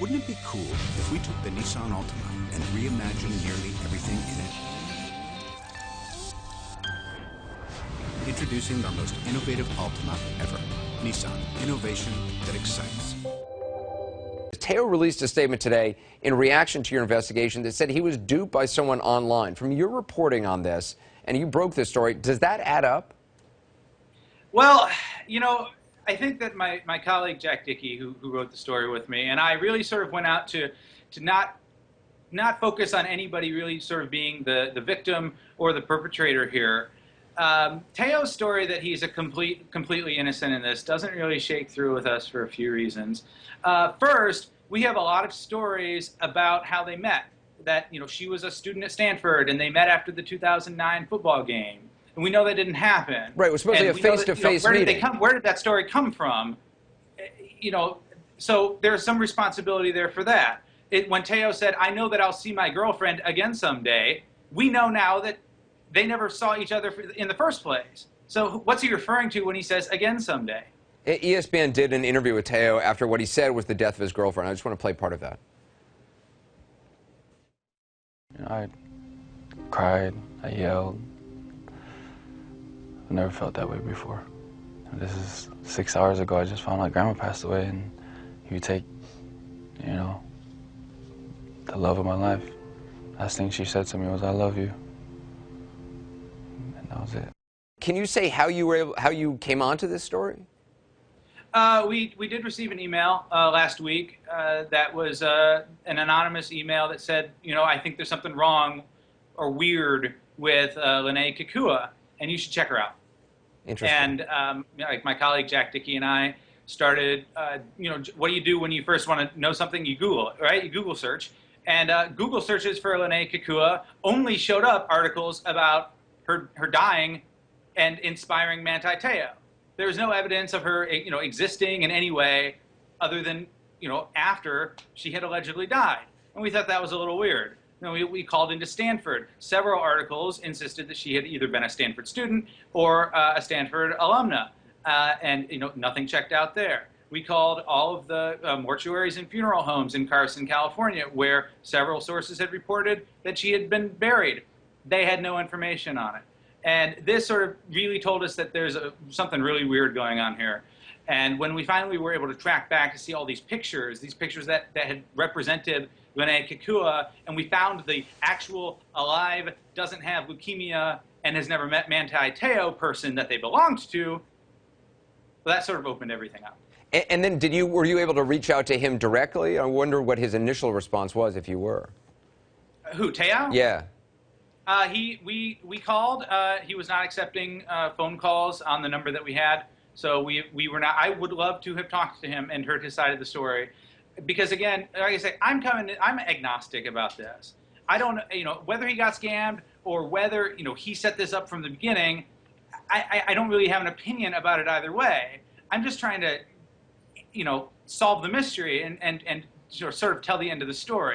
Wouldn't it be cool if we took the Nissan Altima and reimagined nearly everything in it? Introducing the most innovative Altima ever. Nissan, innovation that excites. Teo released a statement today in reaction to your investigation that said he was duped by someone online. From your reporting on this, and you broke this story, does that add up? Well, you know, I think that my colleague Jack Dickey, who wrote the story with me, and I really sort of went out to not focus on anybody really sort of being the victim or the perpetrator here. Teo's story that he's completely innocent in this doesn't really shake through with us for a few reasons. First, we have a lot of stories about how they met. That, you know, she was a student at Stanford and they met after the 2009 football game. And we know that didn't happen. Right, it was supposed to be a face-to-face meeting. Where did that story come from? You know, so there's some responsibility there for that. When Teo said, "I know that I'll see my girlfriend again someday," we know now that they never saw each other in the first place. So what's he referring to when he says "again someday"? ESPN did an interview with Teo after what he said was the death of his girlfriend. I just want to play part of that. You know, I cried, I yelled. I've never felt that way before. This is 6 hours ago. I just found out Grandma passed away, and you take, you know, the love of my life. Last thing she said to me was, "I love you," and that was it. Can you say how you came onto this story? We did receive an email last week that was an anonymous email that said, you know, "I think there's something wrong or weird with Lennay Kekua, and you should check her out." Interesting. And like my colleague Jack Dickey and I started, you know, what do you do when you first want to know something? You Google it, right? You Google search. And Google searches for Lennay Kekua only showed up articles about her dying and inspiring Manti Te'o. There was no evidence of her, you know, existing in any way other than, you know, after she had allegedly died. And we thought that was a little weird. You know, we called into Stanford. Several articles insisted that she had either been a Stanford student or a Stanford alumna. And, you know, nothing checked out there. We called all of the mortuaries and funeral homes in Carson, California, where several sources had reported that she had been buried. They had no information on it. And this sort of really told us that there's something really weird going on here. And when we finally were able to track back to see all these pictures that had represented Lennay Kekua, and we found the actual alive, doesn't have leukemia, and has never met Manti Te'o person that they belonged to, well, that sort of opened everything up. And then were you able to reach out to him directly? I wonder what his initial response was, if you were. Who, Teo? Yeah. We called. He was not accepting phone calls on the number that we had. So we were not. I would love to have talked to him and heard his side of the story, because again, like I say, I'm agnostic about this. I don't, you know, whether he got scammed or whether, you know, he set this up from the beginning. I don't really have an opinion about it either way. I'm just trying to, you know, solve the mystery and sort of tell the end of the story.